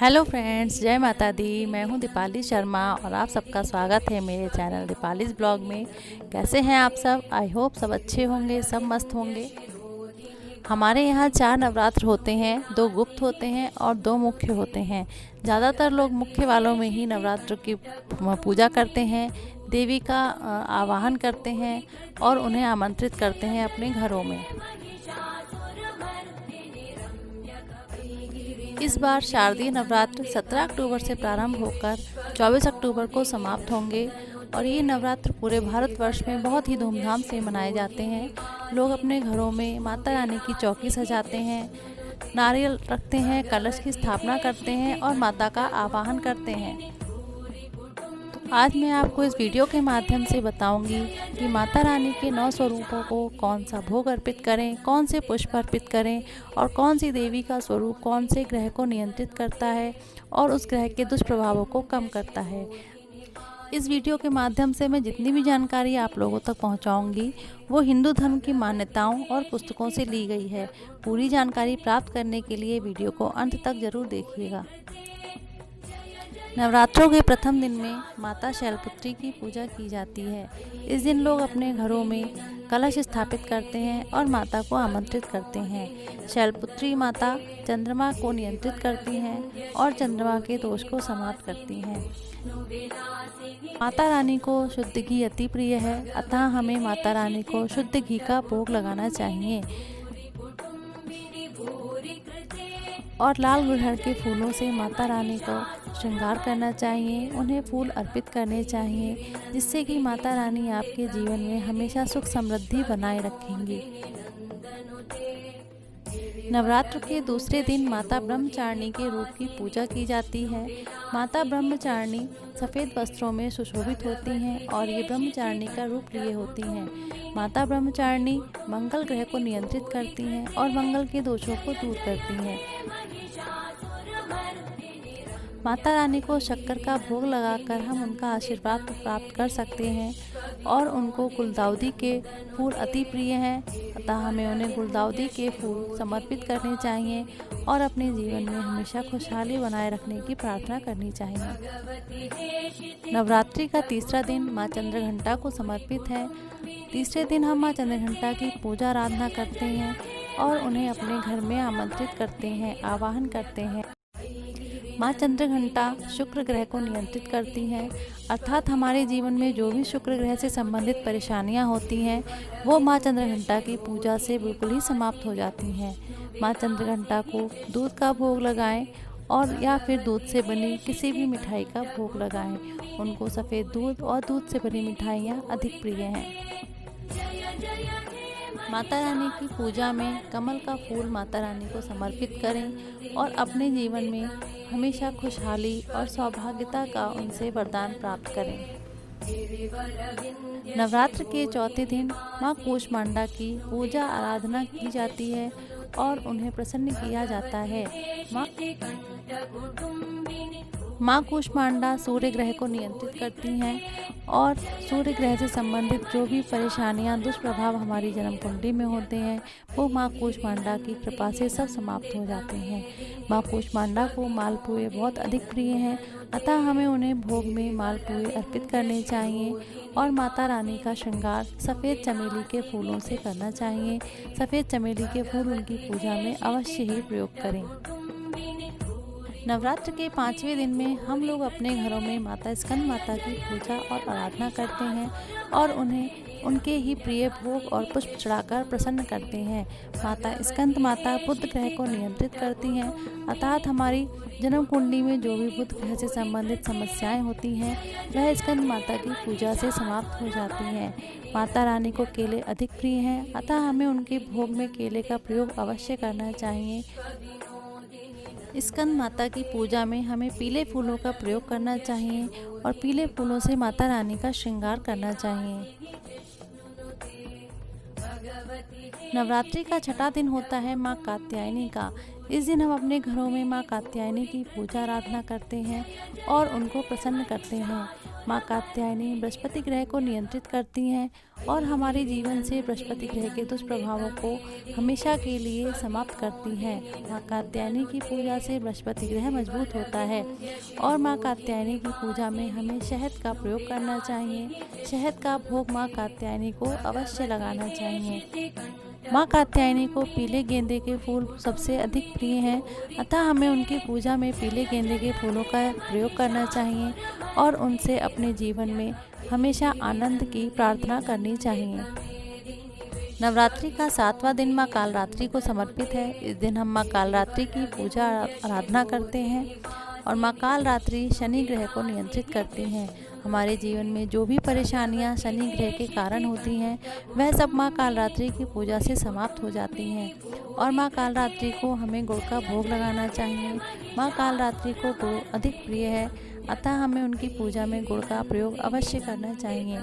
Hello friends, जय माता दी। मैं हूं दीपाली शर्मा और आप सबका स्वागत है मेरे चैनल दीपालीज ब्लॉग में। कैसे हैं आप सब? आई होप सब अच्छे होंगे, सब मस्त होंगे। हमारे यहाँ 4 नवरात्र होते हैं, 2 गुप्त होते हैं और 2 मुख्य होते हैं। ज़्यादातर लोग मुख्य वालों में ही नवरात्र की पूजा करते हैं, देवी का आवाहन करते हैं और उन्हें आमंत्रित करते हैं अपने घरों में। इस बार शारदीय नवरात्र 17 अक्टूबर से प्रारंभ होकर 24 अक्टूबर को समाप्त होंगे और ये नवरात्र पूरे भारतवर्ष में बहुत ही धूमधाम से मनाए जाते हैं। लोग अपने घरों में माता रानी की चौकी सजाते हैं, नारियल रखते हैं, कलश की स्थापना करते हैं और माता का आवाहन करते हैं। आज मैं आपको इस वीडियो के माध्यम से बताऊंगी कि माता रानी के 9 स्वरूपों को कौन सा भोग अर्पित करें, कौन से पुष्प अर्पित करें और कौन सी देवी का स्वरूप कौन से ग्रह को नियंत्रित करता है और उस ग्रह के दुष्प्रभावों को कम करता है। इस वीडियो के माध्यम से मैं जितनी भी जानकारी आप लोगों तक पहुंचाऊंगी वो हिंदू धर्म की मान्यताओं और पुस्तकों से ली गई है। पूरी जानकारी प्राप्त करने के लिए वीडियो को अंत तक जरूर देखिएगा। नवरात्रों के प्रथम दिन में माता शैलपुत्री की पूजा की जाती है। इस दिन लोग अपने घरों में कलश स्थापित करते हैं और माता को आमंत्रित करते हैं। शैलपुत्री माता चंद्रमा को नियंत्रित करती हैं और चंद्रमा के दोष को समाप्त करती हैं। माता रानी को शुद्ध घी अति प्रिय है, अतः हमें माता रानी को शुद्ध घी का भोग लगाना चाहिए और लाल गुड़हल के फूलों से माता रानी को श्रृंगार करना चाहिए। उन्हें फूल अर्पित करने चाहिए जिससे कि माता रानी आपके जीवन में हमेशा सुख समृद्धि बनाए रखेंगी। नवरात्र के दूसरे दिन माता ब्रह्मचारिणी के रूप की पूजा की जाती है। माता ब्रह्मचारिणी सफ़ेद वस्त्रों में सुशोभित होती हैं और ये ब्रह्मचारिणी का रूप लिए होती हैं। माता ब्रह्मचारिणी मंगल ग्रह को नियंत्रित करती हैं और मंगल के दोषों को दूर करती हैं। माता रानी को शक्कर का भोग लगाकर हम उनका आशीर्वाद प्राप्त कर सकते हैं और उनको गुलदाउदी के फूल अति प्रिय हैं, अतः हमें उन्हें गुलदाउदी के फूल समर्पित करने चाहिए और अपने जीवन में हमेशा खुशहाली बनाए रखने की प्रार्थना करनी चाहिए। नवरात्रि का तीसरा दिन माँ चंद्रघंटा को समर्पित है। तीसरे दिन हम माँ चंद्रघंटा की पूजा आराधना करते हैं और उन्हें अपने घर में आमंत्रित करते हैं, आवाहन करते हैं। माँ चंद्रघंटा शुक्र ग्रह को नियंत्रित करती हैं, अर्थात हमारे जीवन में जो भी शुक्र ग्रह से संबंधित परेशानियाँ होती हैं वो माँ चंद्रघंटा की पूजा से बिल्कुल ही समाप्त हो जाती हैं। माँ चंद्रघंटा को दूध का भोग लगाएं और या फिर दूध से बनी किसी भी मिठाई का भोग लगाएं। उनको सफ़ेद दूध और दूध से बनी मिठाइयाँ अधिक प्रिय हैं। माता रानी की पूजा में कमल का फूल माता रानी को समर्पित करें और अपने जीवन में हमेशा खुशहाली और सौभाग्यता का उनसे वरदान प्राप्त करें। नवरात्र के चौथे दिन माँ कूष्मांडा की पूजा आराधना की जाती है और उन्हें प्रसन्न किया जाता है। माँ कूष्मांडा सूर्य ग्रह को नियंत्रित करती हैं और सूर्य ग्रह से संबंधित जो भी परेशानियाँ, दुष्प्रभाव हमारी जन्म कुंडली में होते हैं वो माँ कूष्मांडा की कृपा से सब समाप्त हो जाते हैं। माँ कूष्मांडा को मालपुए बहुत अधिक प्रिय हैं, अतः हमें उन्हें भोग में मालपुए अर्पित करने चाहिए और माता रानी का श्रृंगार सफ़ेद चमेली के फूलों से करना चाहिए। सफ़ेद चमेली के फूल उनकी पूजा में अवश्य ही प्रयोग करें। नवरात्र के 5वें दिन में हम लोग अपने घरों में माता स्कंद माता की पूजा और आराधना करते हैं और उन्हें उनके ही प्रिय भोग और पुष्प चढ़ाकर प्रसन्न करते हैं। माता स्कंद माता बुध ग्रह को नियंत्रित करती हैं, अर्थात हमारी जन्म कुंडली में जो भी बुध ग्रह से संबंधित समस्याएं होती हैं वह स्कंद माता की पूजा से समाप्त हो जाती हैं। माता रानी को केले अधिक प्रिय हैं, अतः हमें उनके भोग में केले का प्रयोग अवश्य करना चाहिए। स्कंद माता की पूजा में हमें पीले फूलों का प्रयोग करना चाहिए और पीले फूलों से माता रानी का श्रृंगार करना चाहिए। नवरात्रि का छठा दिन होता है माँ कात्यायनी का। इस दिन हम अपने घरों में माँ कात्यायनी की पूजा आराधना करते हैं और उनको प्रसन्न करते हैं। माँ कात्यायनी बृहस्पति ग्रह को नियंत्रित करती हैं और हमारे जीवन से बृहस्पति ग्रह के दुष्प्रभावों को हमेशा के लिए समाप्त करती हैं। माँ कात्यायनी की पूजा से बृहस्पति ग्रह मजबूत होता है और माँ कात्यायनी की पूजा में हमें शहद का प्रयोग करना चाहिए। शहद का भोग माँ कात्यायनी को अवश्य लगाना चाहिए। माँ कात्यायनी को पीले गेंदे के फूल सबसे अधिक प्रिय हैं, अतः हमें उनकी पूजा में पीले गेंदे के फूलों का प्रयोग करना चाहिए और उनसे अपने जीवन में हमेशा आनंद की प्रार्थना करनी चाहिए। नवरात्रि का 7वां दिन माँ कालरात्रि को समर्पित है। इस दिन हम माँ कालरात्रि की पूजा आराधना करते हैं और माँ कालरात्रि शनि ग्रह को नियंत्रित करती हैं। हमारे जीवन में जो भी परेशानियां शनि ग्रह के कारण होती हैं वह सब माँ कालरात्रि की पूजा से समाप्त हो जाती हैं और माँ कालरात्रि को हमें गुड़ का भोग लगाना चाहिए। माँ कालरात्रि को गुड़ अधिक प्रिय है, अतः हमें उनकी पूजा में गुड़ का प्रयोग अवश्य करना चाहिए।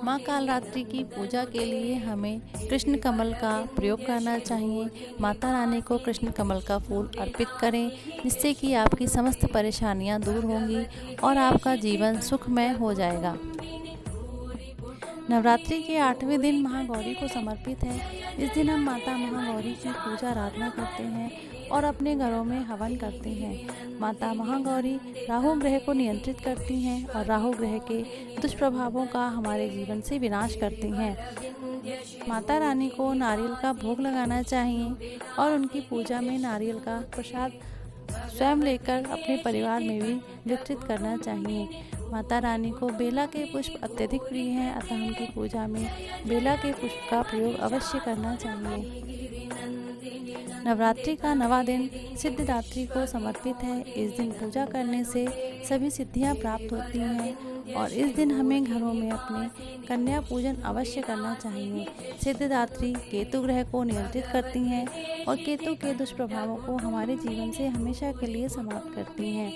माँ कालरात्रि की पूजा के लिए हमें कृष्ण कमल का प्रयोग करना चाहिए। माता रानी को कृष्ण कमल का फूल अर्पित करें, जिससे कि आपकी समस्त परेशानियां दूर होंगी और आपका जीवन सुखमय हो जाएगा। नवरात्रि के 8वें दिन महागौरी को समर्पित है। इस दिन हम माता महागौरी की पूजा आराधना करते हैं और अपने घरों में हवन करते हैं। माता महागौरी राहु ग्रह को नियंत्रित करती हैं और राहु ग्रह के दुष्प्रभावों का हमारे जीवन से विनाश करती हैं। माता रानी को नारियल का भोग लगाना चाहिए और उनकी पूजा में नारियल का प्रसाद स्वयं लेकर अपने परिवार में भी वितरित करना चाहिए। माता रानी को बेला के पुष्प अत्यधिक प्रिय हैं, अतः उनकी पूजा में बेला के पुष्प का प्रयोग अवश्य करना चाहिए। नवरात्रि का 9वां दिन सिद्धिदात्री को समर्पित है। इस दिन पूजा करने से सभी सिद्धियां प्राप्त होती हैं और इस दिन हमें घरों में अपने कन्या पूजन अवश्य करना चाहिए। सिद्धिदात्री केतु ग्रह को नियंत्रित करती हैं और केतु के दुष्प्रभावों को हमारे जीवन से हमेशा के लिए समाप्त करती हैं।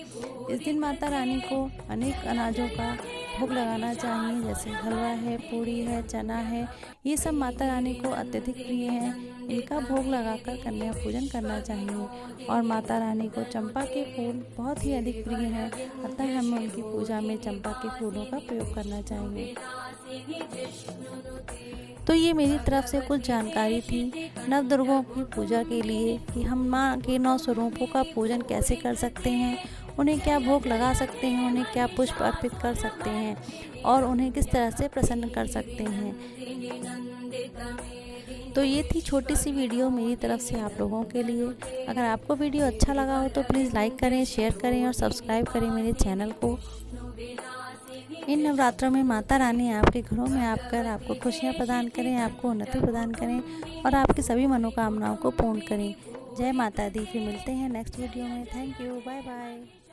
इस दिन माता रानी को अनेक अनाजों का भोग लगाना चाहिए, जैसे हलवा है, पूड़ी है, चना है, ये सब माता रानी को अत्यधिक प्रिय हैं। इनका भोग लगाकर कन्या पूजन करना चाहिए और माता रानी को चंपा के फूल बहुत ही अधिक प्रिय हैं, अतः हमें उनकी पूजा में चंपा के फूलों का प्रयोग करना चाहिए। तो ये मेरी तरफ से कुछ जानकारी थी नवदुर्गों की पूजा के लिए कि हम माँ के 9 स्वरूपों का पूजन कैसे कर सकते हैं, उन्हें क्या भोग लगा सकते हैं, उन्हें क्या पुष्प अर्पित कर सकते हैं और उन्हें किस तरह से प्रसन्न कर सकते हैं। तो ये थी छोटी सी वीडियो मेरी तरफ से आप लोगों के लिए। अगर आपको वीडियो अच्छा लगा हो तो प्लीज़ लाइक करें, शेयर करें और सब्सक्राइब करें मेरे चैनल को। इन नवरात्रों में माता रानी आपके घरों में आकर आपको खुशियाँ प्रदान करें, आपको उन्नति प्रदान करें और आपकी सभी मनोकामनाओं को पूर्ण करें। जय माता दी। फिर मिलते हैं नेक्स्ट वीडियो में। Thank you. Bye bye.